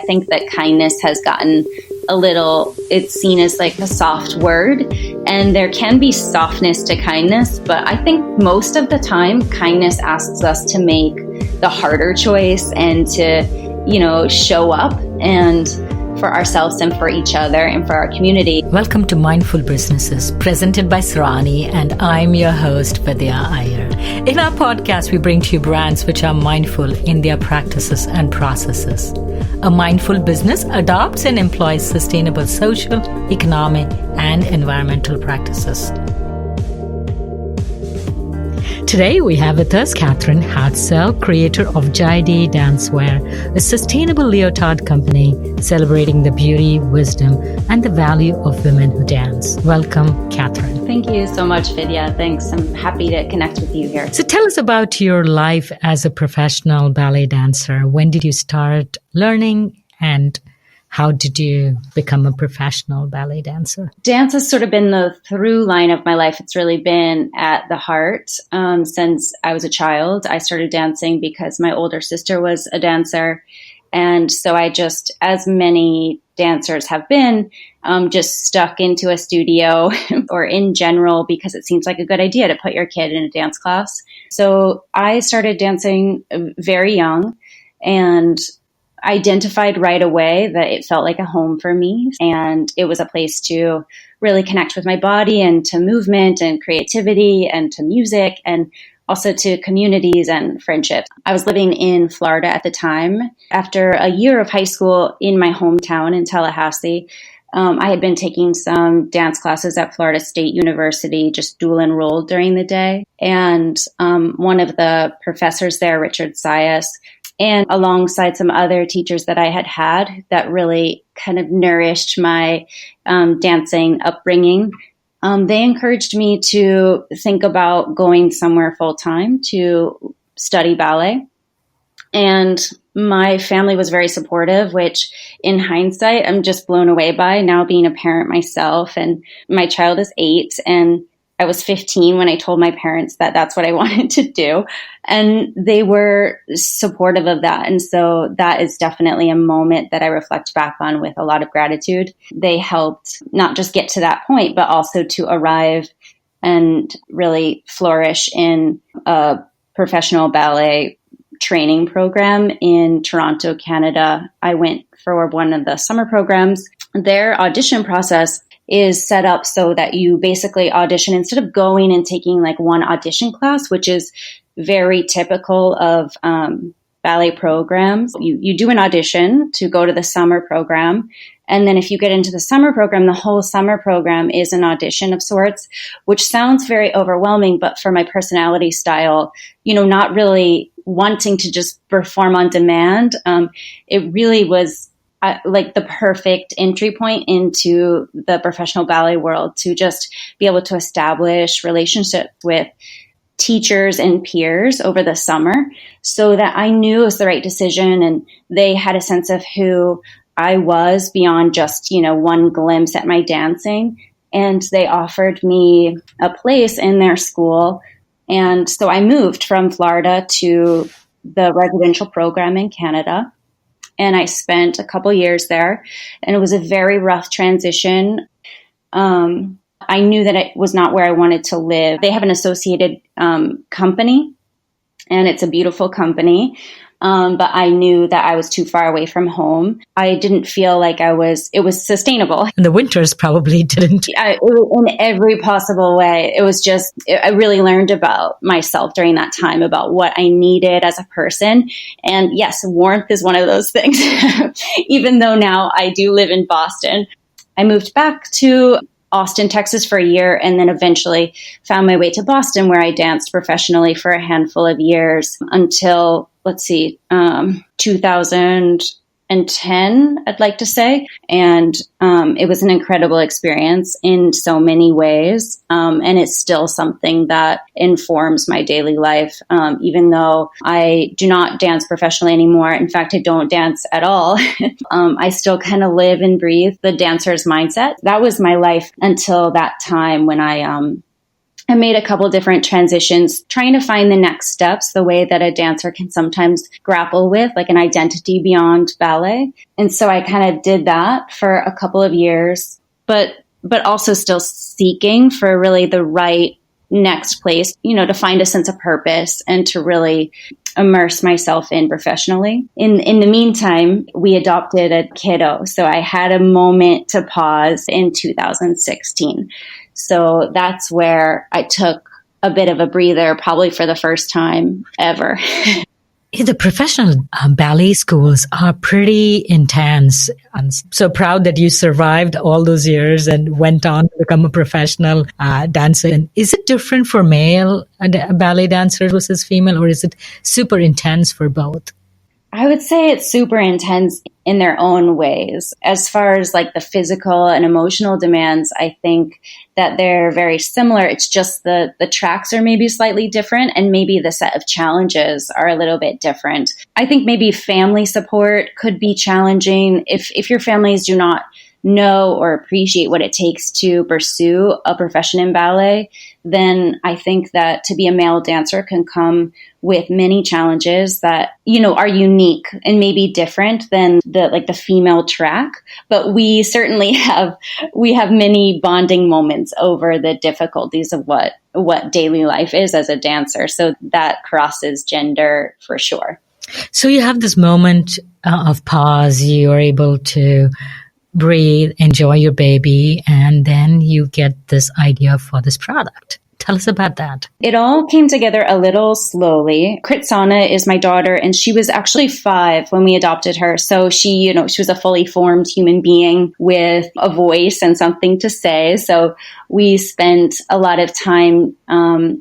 think that kindness has gotten it's seen as like a soft word, and there can be softness to kindness, but I think most of the time kindness asks us to make the harder choice and to, show up and for ourselves and for each other and for our community. Welcome to Mindful Businesses, presented by Sarani, and I'm your host, Vidya Iyer. In our podcast, we bring to you brands which are mindful in their practices and processes. A mindful business adopts and employs sustainable social, economic, and environmental practices. Today, we have with us Katherine Hartsell, creator of Jai-Dee Dancewear, a sustainable leotard company celebrating the beauty, wisdom, and the value of women who dance. Welcome, Katherine. Thank you so much, Vidya. Thanks. I'm happy to connect with you here. So tell us about your life as a professional ballet dancer. When did you start learning, and how did you become a professional ballet dancer? Dance has sort of been the through line of my life. It's really been at the heart since I was a child. I started dancing because my older sister was a dancer. And so I just, as many dancers have been, just stuck into a studio or in general because it seems like a good idea to put your kid in a dance class. So I started dancing very young and identified right away that it felt like a home for me, and it was a place to really connect with my body and to movement and creativity and to music and also to communities and friendships. I was living in Florida at the time. After a year of high school in my hometown in Tallahassee, I had been taking some dance classes at Florida State University, just dual enrolled during the day. And one of the professors there, Richard Sias, and alongside some other teachers that I had that really kind of nourished my dancing upbringing, they encouraged me to think about going somewhere full-time to study ballet. And my family was very supportive, which in hindsight, I'm just blown away by now being a parent myself. And my child is 8, and I was 15 when I told my parents that that's what I wanted to do. And they were supportive of that. And so that is definitely a moment that I reflect back on with a lot of gratitude. They helped not just get to that point, but also to arrive and really flourish in a professional ballet training program in Toronto, Canada. I went for one of the summer programs. Their audition process is set up so that you basically audition instead of going and taking like one audition class, which is very typical of ballet programs. You do an audition to go to the summer program. And then if you get into the summer program, the whole summer program is an audition of sorts, which sounds very overwhelming. But for my personality style, not really wanting to just perform on demand, it really was like the perfect entry point into the professional ballet world, to just be able to establish relationships with teachers and peers over the summer, so that I knew it was the right decision and they had a sense of who I was beyond just, one glimpse at my dancing. And they offered me a place in their school. And so I moved from Florida to the residential program in Canada. And I spent a couple years there, and it was a very rough transition. I knew that it was not where I wanted to live. They have an associated company, and it's a beautiful company. But I knew that I was too far away from home. I didn't feel like it was sustainable. And the winters probably didn't. In every possible way. It was just, I really learned about myself during that time, about what I needed as a person. And yes, warmth is one of those things. Even though now I do live in Boston, I moved back to Austin, Texas for a year, and then eventually found my way to Boston, where I danced professionally for a handful of years until 2010, I'd like to say. And it was an incredible experience in so many ways. And it's still something that informs my daily life, even though I do not dance professionally anymore. In fact, I don't dance at all. I still kind of live and breathe the dancer's mindset. That was my life until that time when I I made a couple different transitions, trying to find the next steps, the way that a dancer can sometimes grapple with, like an identity beyond ballet. And so I kind of did that for a couple of years, but also still seeking for really the right next place, to find a sense of purpose and to really immerse myself in professionally. In the meantime, we adopted a kiddo. So I had a moment to pause in 2016. So that's where I took a bit of a breather, probably for the first time ever. The professional ballet schools are pretty intense. I'm so proud that you survived all those years and went on to become a professional dancer. And is it different for male ballet dancers versus female, or is it super intense for both? I would say it's super intense in their own ways. As far as like the physical and emotional demands, I think that they're very similar. It's just the tracks are maybe slightly different, and maybe the set of challenges are a little bit different. I think maybe family support could be challenging. If your families do not know or appreciate what it takes to pursue a profession in ballet, then I think that to be a male dancer can come with many challenges that, are unique and maybe different than the female track. But we certainly have many bonding moments over the difficulties of what daily life is as a dancer. So that crosses gender for sure. So you have this moment of pause. You are able to breathe, enjoy your baby, and then you get this idea for this product. Tell us about that. It all came together a little slowly. Kritsana is my daughter, and she was actually 5 when we adopted her. So she was a fully formed human being with a voice and something to say. So we spent a lot of time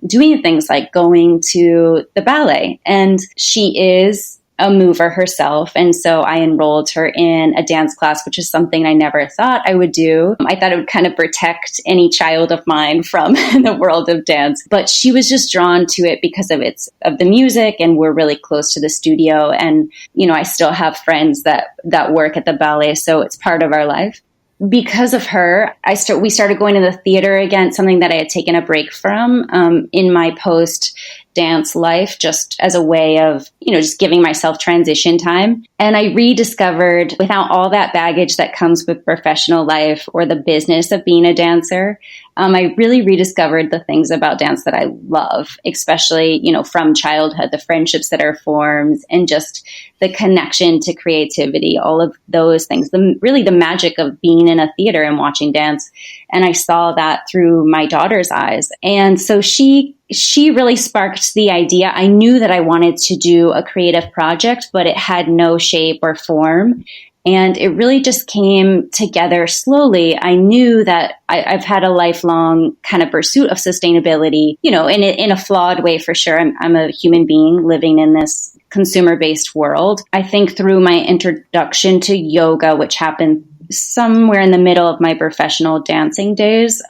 doing things like going to the ballet, and she is a mover herself. And so I enrolled her in a dance class, which is something I never thought I would do. I thought it would kind of protect any child of mine from the world of dance. But she was just drawn to it because of the music, and we're really close to the studio. And, I still have friends that work at the ballet, so it's part of our life. Because of her, we started going to the theater again, something that I had taken a break from in my post-dance life, just as a way of, just giving myself transition time. And I rediscovered, without all that baggage that comes with professional life or the business of being a dancer, I really rediscovered the things about dance that I love, especially, from childhood, the friendships that are formed and just the connection to creativity, all of those things, really the magic of being in a theater and watching dance. And I saw that through my daughter's eyes. And so she really sparked the idea. I knew that I wanted to do a creative project, but it had no shape or form. And it really just came together slowly. I knew that I've had a lifelong kind of pursuit of sustainability, in a flawed way for sure. I'm a human being living in this consumer-based world. I think through my introduction to yoga, which happened somewhere in the middle of my professional dancing days,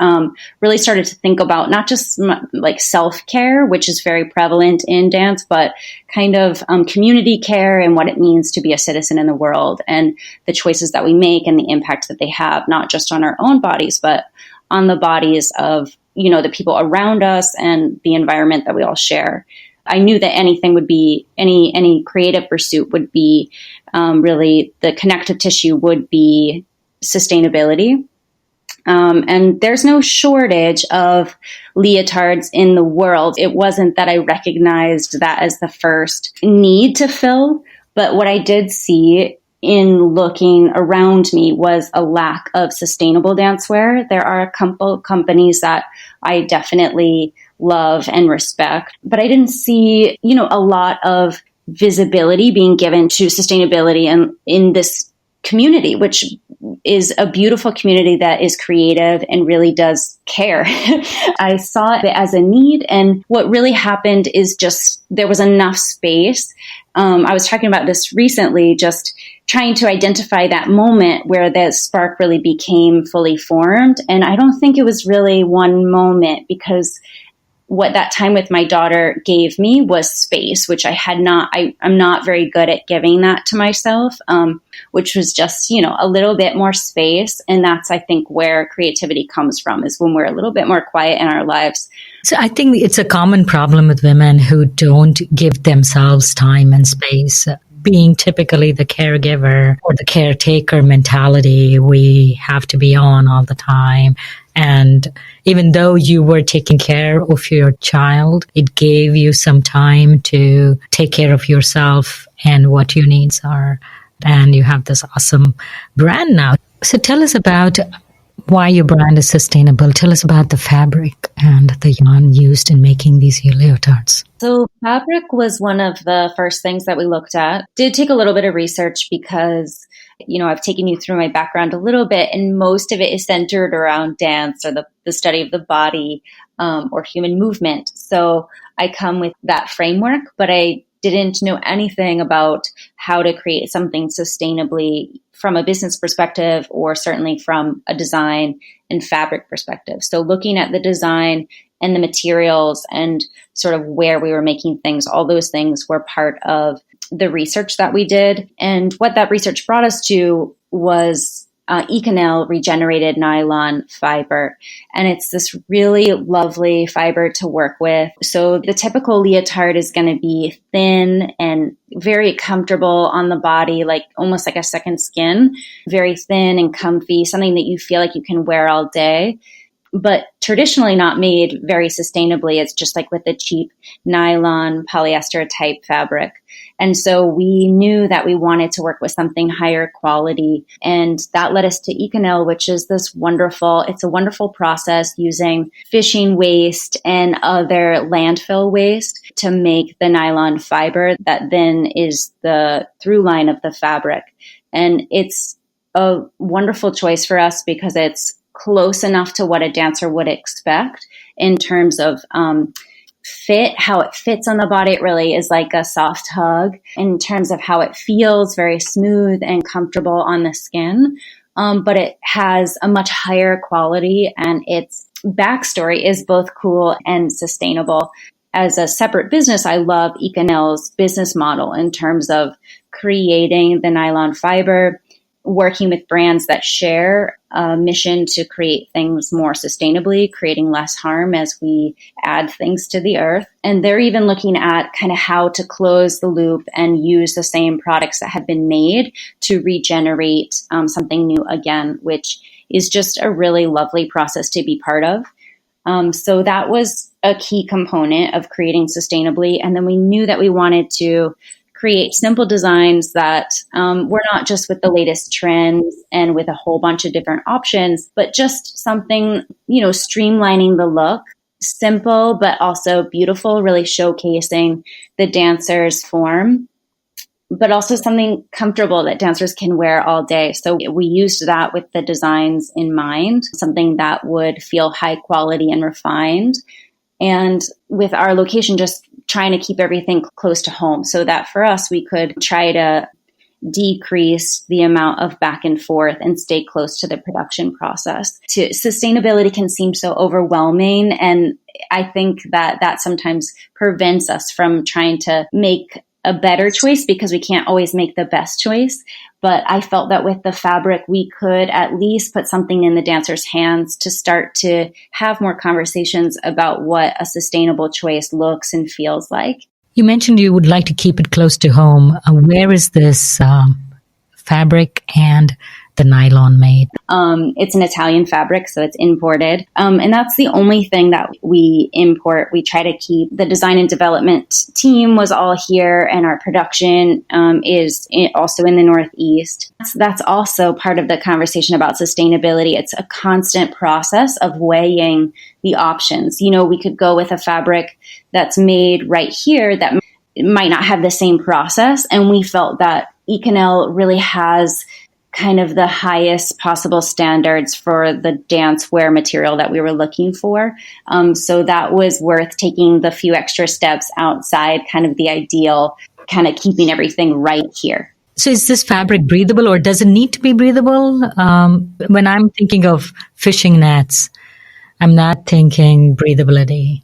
really started to think about not just like self-care, which is very prevalent in dance, but kind of community care and what it means to be a citizen in the world, and the choices that we make and the impact that they have, not just on our own bodies, but on the bodies of, the people around us and the environment that we all share. I knew that anything would be, any creative pursuit would be really the connective tissue would be sustainability. And there's no shortage of leotards in the world. It wasn't that I recognized that as the first need to fill, but what I did see in looking around me was a lack of sustainable dancewear. There are a couple companies that I definitely love and respect, but I didn't see, a lot of visibility being given to sustainability in this community, which is a beautiful community that is creative and really does care. I saw it as a need. And what really happened is just there was enough space. I was talking about this recently, just trying to identify that moment where the spark really became fully formed. And I don't think it was really one moment, because what that time with my daughter gave me was space, which I'm not very good at giving that to myself, which was just, a little bit more space. And that's, I think, where creativity comes from, is when we're a little bit more quiet in our lives. So I think it's a common problem with women who don't give themselves time and space. Being typically the caregiver or the caretaker mentality, we have to be on all the time. And even though you were taking care of your child, it gave you some time to take care of yourself and what your needs are. And you have this awesome brand now. So tell us about why your brand is sustainable. Tell us about the fabric and the yarn used in making these leotards. So fabric was one of the first things that we looked at. Did take a little bit of research because, I've taken you through my background a little bit, and most of it is centered around dance or the study of the body or human movement. So I come with that framework, but I didn't know anything about how to create something sustainably from a business perspective, or certainly from a design and fabric perspective. So looking at the design and the materials and sort of where we were making things, all those things were part of the research that we did. And what that research brought us to was ECONYL regenerated nylon fiber. And it's this really lovely fiber to work with. So the typical leotard is going to be thin and very comfortable on the body, like almost like a second skin, very thin and comfy, something that you feel like you can wear all day, but traditionally not made very sustainably. It's just like with the cheap nylon polyester type fabric. And so we knew that we wanted to work with something higher quality. And that led us to ECONYL, which is it's a wonderful process using fishing waste and other landfill waste to make the nylon fiber that then is the through line of the fabric. And it's a wonderful choice for us because it's close enough to what a dancer would expect in terms of fit, how it fits on the body. It really is like a soft hug in terms of how it feels, very smooth and comfortable on the skin. But it has a much higher quality, and its backstory is both cool and sustainable. As a separate business, I love ECONYL's business model in terms of creating the nylon fiber, working with brands that share a mission to create things more sustainably, creating less harm as we add things to the earth. And they're even looking at kind of how to close the loop and use the same products that have been made to regenerate something new again, which is just a really lovely process to be part of. So that was a key component of creating sustainably. And then we knew that we wanted to create simple designs that were not just with the latest trends and with a whole bunch of different options, but just something, streamlining the look, simple, but also beautiful, really showcasing the dancer's form, but also something comfortable that dancers can wear all day. So we used that with the designs in mind, something that would feel high quality and refined. And with our location, just trying to keep everything close to home so that for us, we could try to decrease the amount of back and forth and stay close to the production process. Sustainability can seem so overwhelming. And I think that sometimes prevents us from trying to make a better choice because we can't always make the best choice. But I felt that with the fabric, we could at least put something in the dancer's hands to start to have more conversations about what a sustainable choice looks and feels like. You mentioned you would like to keep it close to home. Where is this fabric and the nylon made? It's an Italian fabric, so it's imported. And that's the only thing that we import. We try to keep the design and development team was all here, and our production is also in the Northeast. That's also part of the conversation about sustainability. It's a constant process of weighing the options. We could go with a fabric that's made right here that might not have the same process. And we felt that ECONYL really has kind of the highest possible standards for the dance wear material that we were looking for. So that was worth taking the few extra steps outside kind of the ideal, kind of keeping everything right here. So is this fabric breathable, or does it need to be breathable? When I'm thinking of fishing nets, I'm not thinking breathability.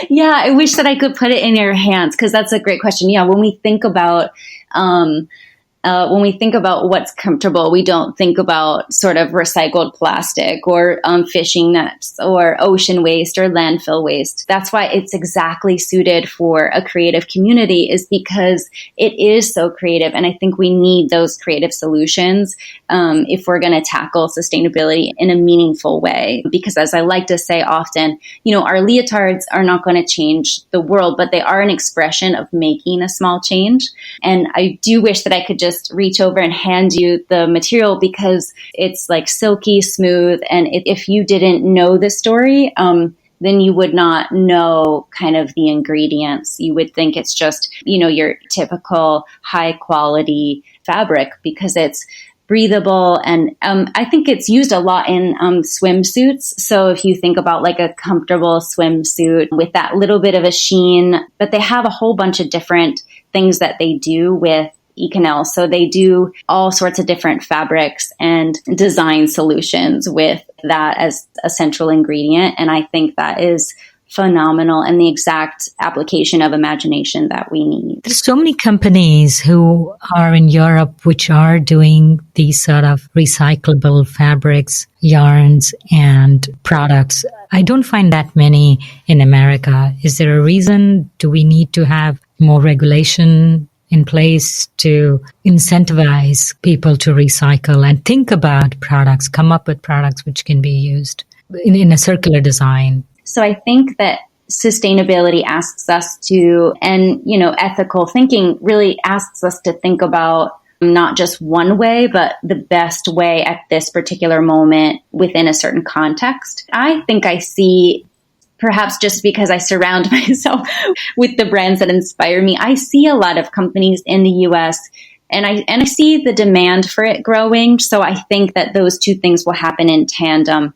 Yeah, I wish that I could put it in your hands because that's a great question. Yeah, when we think about what's comfortable, we don't think about sort of recycled plastic or fishing nets or ocean waste or landfill waste. That's why it's exactly suited for a creative community, is because it is so creative. And I think we need those creative solutions if we're going to tackle sustainability in a meaningful way. Because as I like to say often, our leotards are not going to change the world, but they are an expression of making a small change. And I do wish that I could just reach over and hand you the material because it's like silky smooth. And if you didn't know the story, then you would not know kind of the ingredients. You would think it's just, your typical high quality fabric because it's breathable. And I think it's used a lot in swimsuits. So if you think about like a comfortable swimsuit with that little bit of a sheen, but they have a whole bunch of different things that they do with ECONYL. So they do all sorts of different fabrics and design solutions with that as a central ingredient. And I think that is phenomenal and the exact application of imagination that we need. There's so many companies who are in Europe which are doing these sort of recyclable fabrics, yarns, and products. I don't find that many in America. Is there a reason? Do we need to have more regulation in place to incentivize people to recycle and think about products, come up with products which can be used in a circular design? So I think that sustainability asks us to, and, ethical thinking really asks us to think about not just one way, but the best way at this particular moment within a certain context. I think I see, perhaps just because I surround myself with the brands that inspire me, I see a lot of companies in the US and I see the demand for it growing. So I think that those two things will happen in tandem.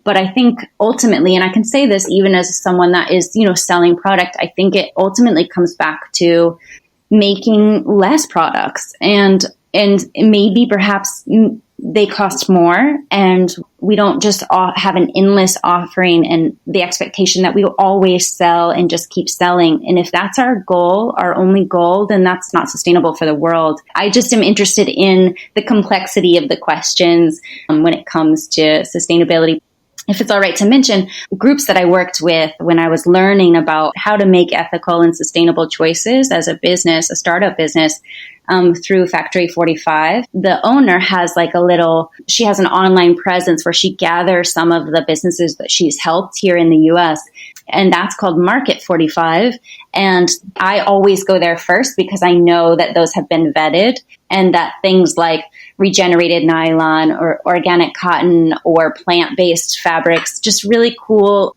But I think ultimately, and I can say this even as someone that is, selling product, I think it ultimately comes back to making less products and maybe perhaps they cost more and we don't just have an endless offering and the expectation that we will always sell and just keep selling. And if that's our goal, our only goal, then that's not sustainable for the world. I just am interested in the complexity of the questions when it comes to sustainability. If it's all right to mention, groups that I worked with when I was learning about how to make ethical and sustainable choices as a business, a startup business, through Factory 45. The owner has she has an online presence where she gathers some of the businesses that she's helped here in the US. And that's called Market 45. And I always go there first because I know that those have been vetted and that things like regenerated nylon or organic cotton or plant-based fabrics, just really cool,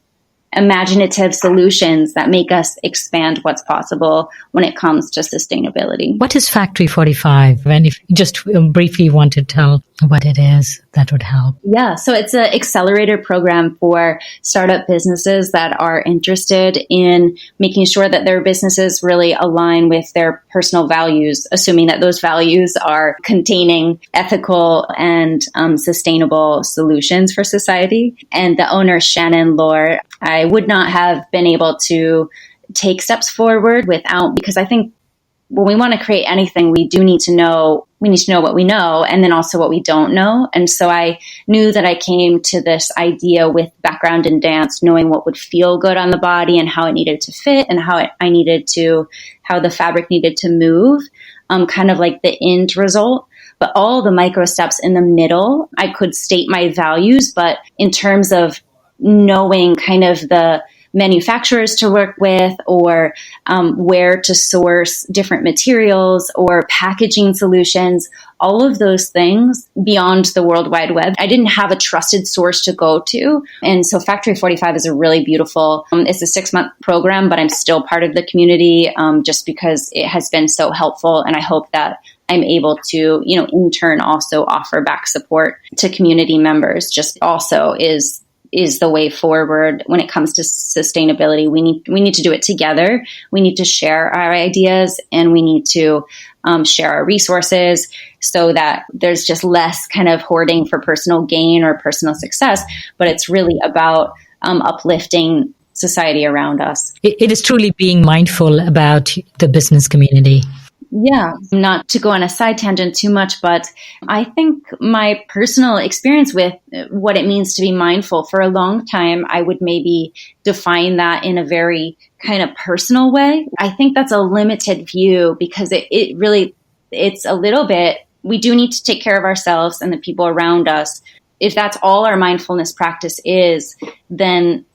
imaginative solutions that make us expand what's possible when it comes to sustainability. What is Factory 45? And if you just briefly want to tell what it is, that would help. Yeah, so it's an accelerator program for startup businesses that are interested in making sure that their businesses really align with their personal values, assuming that those values are containing ethical and sustainable solutions for society. And the owner, Shannon Lohr, I would not have been able to take steps forward without, because I think when we want to create anything, we need to know what we know and then also what we don't know. And so I knew that I came to this idea with background in dance, knowing what would feel good on the body and how it needed to fit and how the fabric needed to move, kind of like the end result. But all the micro steps in the middle, I could state my values, but in terms of knowing kind of the manufacturers to work with or where to source different materials or packaging solutions, all of those things beyond the World Wide Web. I didn't have a trusted source to go to. And so Factory 45 is a really beautiful, it's a 6-month program, but I'm still part of the community just because it has been so helpful. And I hope that I'm able to, in turn also offer back support to community members. Just also is the way forward when it comes to sustainability. We need to do it together. We need to share our ideas and we need to share our resources so that there's just less kind of hoarding for personal gain or personal success. But it's really about uplifting society around us. It is truly being mindful about the business community. Yeah, not to go on a side tangent too much, but I think my personal experience with what it means to be mindful, for a long time, I would maybe define that in a very kind of personal way. I think that's a limited view because it's a little bit, we do need to take care of ourselves and the people around us. If that's all our mindfulness practice is, then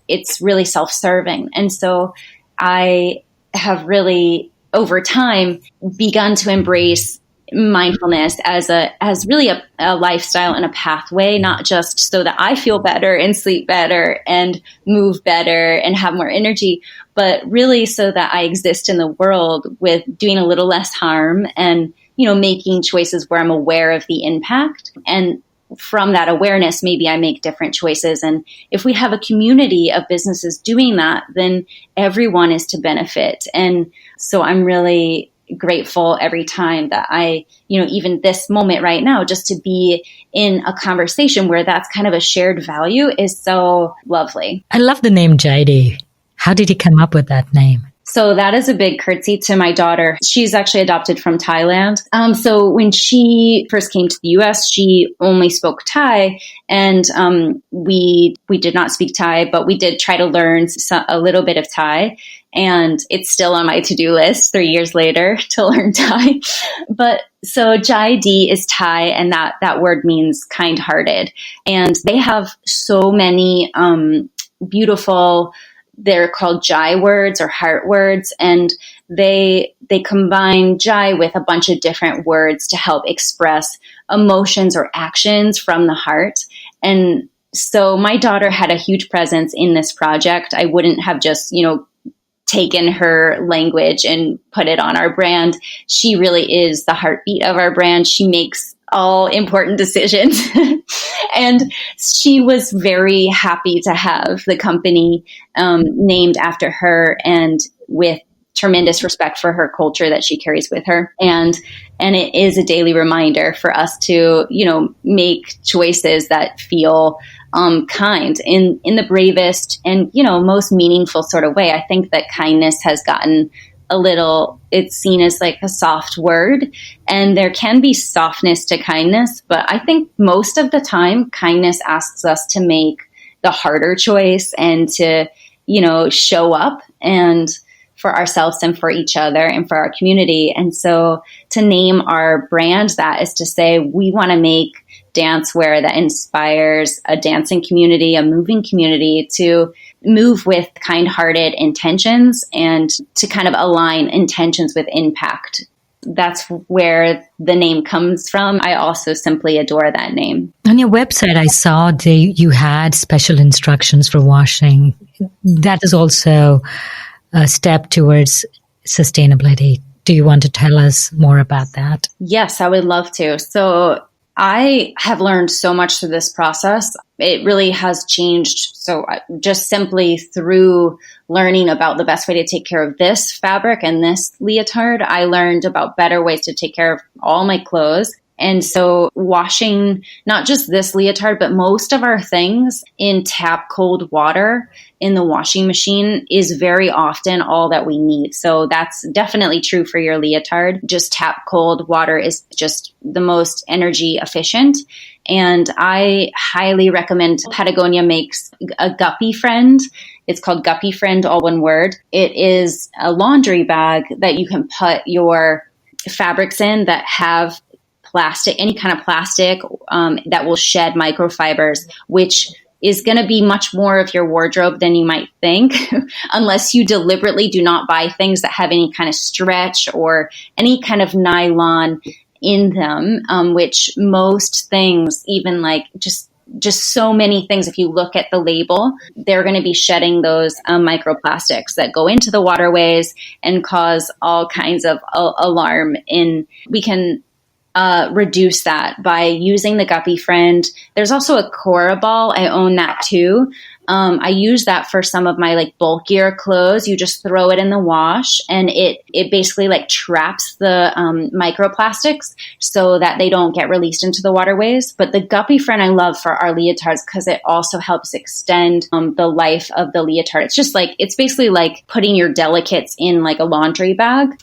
it's really self-serving. And so I have really, over time, begun to embrace mindfulness as really a lifestyle and a pathway, not just so that I feel better and sleep better and move better and have more energy, but really so that I exist in the world with doing a little less harm and, making choices where I'm aware of the impact. And from that awareness, maybe I make different choices. And if we have a community of businesses doing that, then everyone is to benefit. And so I'm really grateful every time that I, even this moment right now, just to be in a conversation where that's kind of a shared value is so lovely. I love the name Jaidee. How did you come up with that name? So that is a big curtsy to my daughter. She's actually adopted from Thailand. So when she first came to the US, she only spoke Thai, and we did not speak Thai, but we did try to learn a little bit of Thai. And it's still on my to-do list 3 years later to learn Thai. But so Jaidee is Thai, and that word means kind-hearted. And they have so many beautiful, they're called Jai words or heart words, and they combine Jai with a bunch of different words to help express emotions or actions from the heart. And so my daughter had a huge presence in this project. I wouldn't have just, taken her language and put it on our brand. She really is the heartbeat of our brand. She makes all important decisions. And she was very happy to have the company named after her, and with tremendous respect for her culture that she carries with her. And it is a daily reminder for us to, make choices that feel kind in the bravest and, most meaningful sort of way. I think that kindness has gotten it's seen as like a soft word, and there can be softness to kindness, but I think most of the time kindness asks us to make the harder choice and to, show up and for ourselves and for each other and for our community. And so to name our brand that is to say, we want to make dancewear that inspires a dancing community, a moving community to move with kind-hearted intentions and to kind of align intentions with impact. That's where the name comes from. I also simply adore that name. On your website, I saw you had special instructions for washing. That is also a step towards sustainability. Do you want to tell us more about that? Yes, I would love to. So I have learned so much through this process. It really has changed. So just simply through learning about the best way to take care of this fabric and this leotard, I learned about better ways to take care of all my clothes. And so washing not just this leotard, but most of our things in tap cold water in the washing machine is very often all that we need. So that's definitely true for your leotard. Just tap cold water is just the most energy efficient. And I highly recommend Patagonia makes a Guppy Friend. It's called Guppy Friend, all one word. It is a laundry bag that you can put your fabrics in that have plastic, any kind of plastic that will shed microfibers, which is going to be much more of your wardrobe than you might think, unless you deliberately do not buy things that have any kind of stretch or any kind of nylon in them, which most things, even like just so many things, if you look at the label, they're going to be shedding those microplastics that go into the waterways and cause all kinds of alarm. We can reduce that by using the Guppy Friend. There's also a Cora ball. I own that too. I use that for some of my like bulkier clothes. You just throw it in the wash and it basically like traps the microplastics so that they don't get released into the waterways. But the guppy friend I love for our leotards because it also helps extend the life of the leotard. It's basically like putting your delicates in like a laundry bag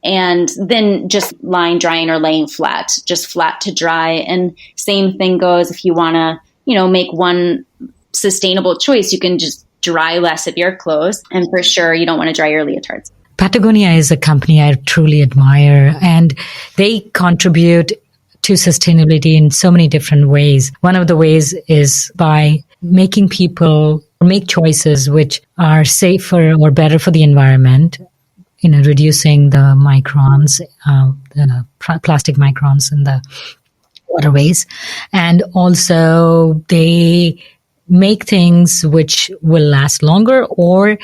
and then just lying drying or laying flat, just flat to dry. And same thing goes if you want to, make one sustainable choice, you can just dry less of your clothes. And for sure, you don't want to dry your leotards. Patagonia is a company I truly admire, and they contribute to sustainability in so many different ways. One of the ways is by making people make choices which are safer or better for the environment, reducing the microns, the plastic microns in the waterways. And also they make things which will last longer, or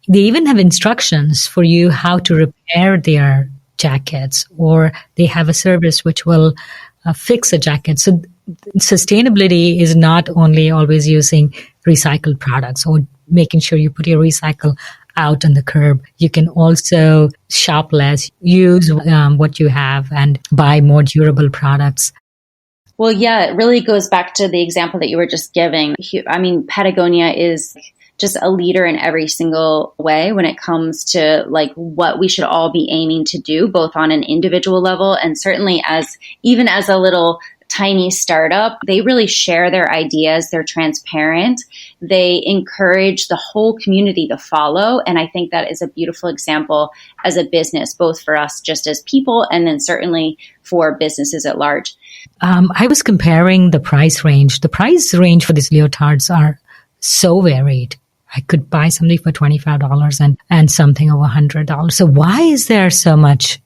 they even have instructions for you how to repair their jackets, or they have a service which will fix a jacket. So sustainability is not only always using recycled products or making sure you put your recycle out on the curb. You can also shop less, use what you have, and buy more durable products. Well, yeah, it really goes back to the example that you were just giving. I mean, Patagonia is just a leader in every single way when it comes to like what we should all be aiming to do, both on an individual level and certainly even as a little tiny startup. They really share their ideas. They're transparent. They encourage the whole community to follow. And I think that is a beautiful example as a business, both for us just as people and then certainly for businesses at large. I was comparing the price range. The price range for these leotards are so varied. I could buy something for $25 and something over $100. So why is there so much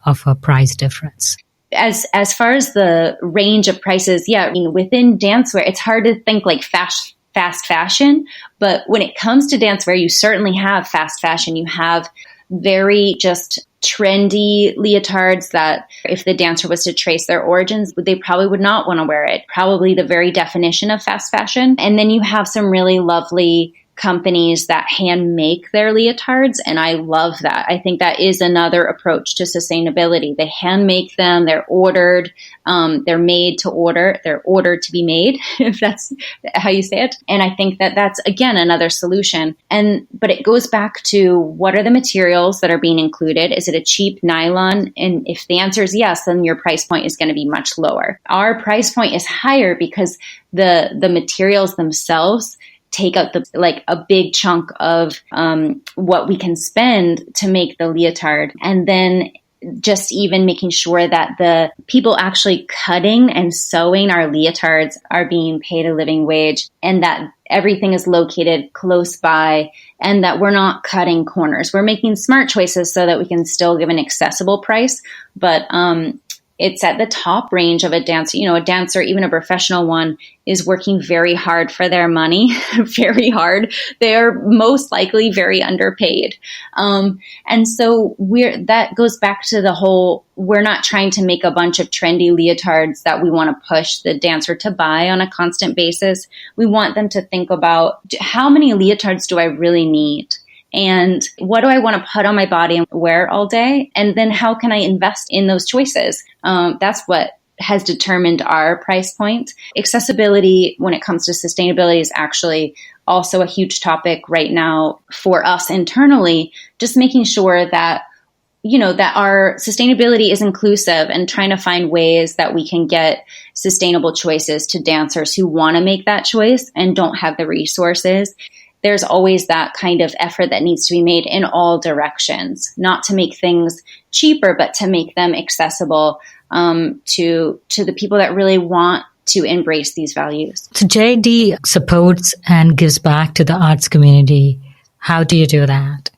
of a price difference? As far as the range of prices, yeah, within dancewear, it's hard to think like fast fashion. But when it comes to dancewear, you certainly have fast fashion. You have very just trendy leotards that if the dancer was to trace their origins, they probably would not want to wear it. Probably the very definition of fast fashion. And then you have some really lovely companies that hand make their leotards. And I love that. I think that is another approach to sustainability. They hand make them, they're ordered, they're made to order, they're ordered to be made, if that's how you say it. And I think that that's, again, another solution. But it goes back to what are the materials that are being included? Is it a cheap nylon? And if the answer is yes, then your price point is going to be much lower. Our price point is higher because the materials themselves take out a big chunk of what we can spend to make the leotard. And then just even making sure that the people actually cutting and sewing our leotards are being paid a living wage and that everything is located close by and that we're not cutting corners. We're making smart choices so that we can still give an accessible price, but it's at the top range of a dancer. A dancer, even a professional one, is working very hard for their money, very hard. They are most likely very underpaid. And so that goes back to the whole, we're not trying to make a bunch of trendy leotards that we want to push the dancer to buy on a constant basis. We want them to think about, how many leotards do I really need? And what do I want to put on my body and wear all day? And then how can I invest in those choices? That's what has determined our price point. Accessibility when it comes to sustainability is actually also a huge topic right now for us internally, just making sure that that our sustainability is inclusive and trying to find ways that we can get sustainable choices to dancers who want to make that choice and don't have the resources. There's always that kind of effort that needs to be made in all directions, not to make things cheaper, but to make them accessible to the people that really want to embrace these values. So Jaidee supports and gives back to the arts community. How do you do that?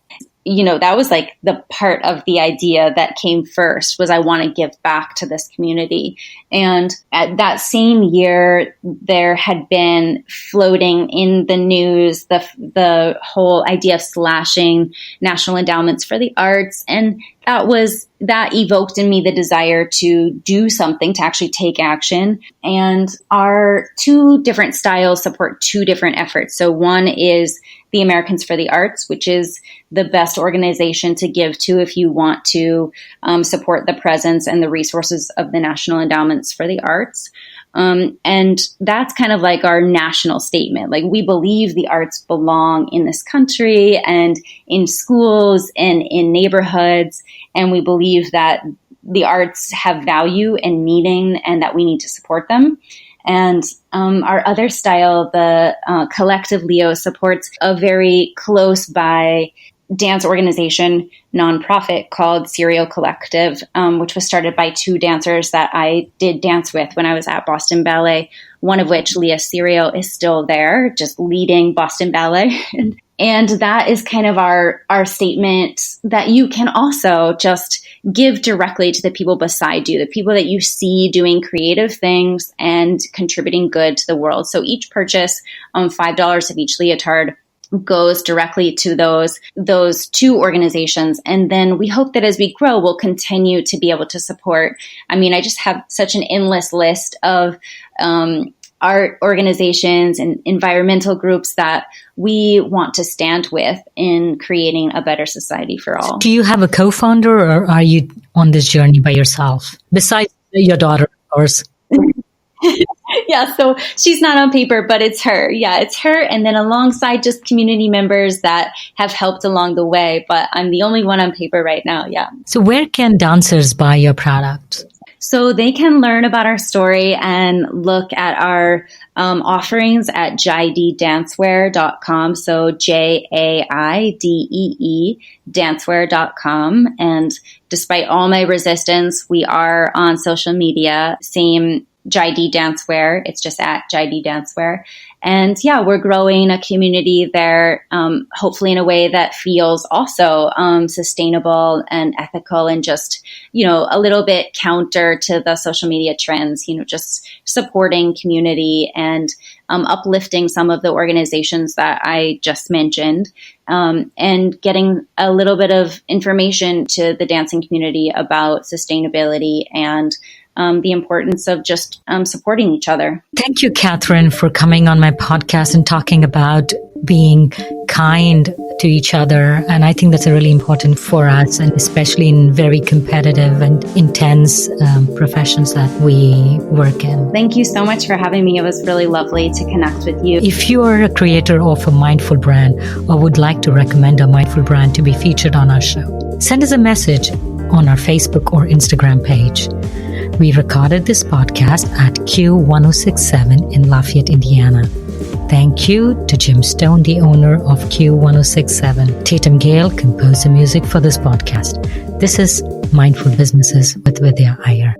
that was like the part of the idea that came first, was I want to give back to this community. And at that same year, there had been floating in the news the whole idea of slashing national endowments for the arts. And that evoked in me the desire to do something, to actually take action. And our two different styles support two different efforts. So one is the Americans for the Arts, which is the best organization to give to if you want to support the presence and the resources of the National Endowments for the Arts. And that's kind of like our national statement. Like, we believe the arts belong in this country and in schools and in neighborhoods. And we believe that the arts have value and meaning and that we need to support them. And our other style, the Collective Leo, supports a very close by dance organization, nonprofit called Serial Collective, which was started by two dancers that I did dance with when I was at Boston Ballet, one of which, Leah Serial, is still there, just leading Boston Ballet. And that is kind of our statement, that you can also just give directly to the people beside you, the people that you see doing creative things and contributing good to the world. So each purchase, $5 of each leotard, goes directly to those two organizations. And then we hope that as we grow, we'll continue to be able to support. I mean, I just have such an endless list of art organizations and environmental groups that we want to stand with in creating a better society for all. Do you have a co-founder, or are you on this journey by yourself? Besides your daughter, of course. Yeah, so she's not on paper, but it's her. Yeah, it's her. And then alongside just community members that have helped along the way. But I'm the only one on paper right now. Yeah. So where can dancers buy your product? So they can learn about our story and look at our offerings at JaiDeeDancewear.com. So JAIDEE dancewear.com. And despite all my resistance, we are on social media. Same Jai-Dee Dancewear. It's just at Jai-Dee Dancewear. And yeah, we're growing a community there, hopefully in a way that feels also sustainable and ethical, and just, a little bit counter to the social media trends, just supporting community and uplifting some of the organizations that I just mentioned, and getting a little bit of information to the dancing community about sustainability and the importance of just supporting each other. Thank you, Katherine, for coming on my podcast and talking about being kind to each other. And I think that's really important for us, and especially in very competitive and intense professions that we work in. Thank you so much for having me. It was really lovely to connect with you. If you are a creator of a mindful brand or would like to recommend a mindful brand to be featured on our show, send us a message on our Facebook or Instagram page. We recorded this podcast at Q1067 in Lafayette, Indiana. Thank you to Jim Stone, the owner of Q1067. Tatum Gale composed the music for this podcast. This is Mindful Businesses with Vidya Iyer.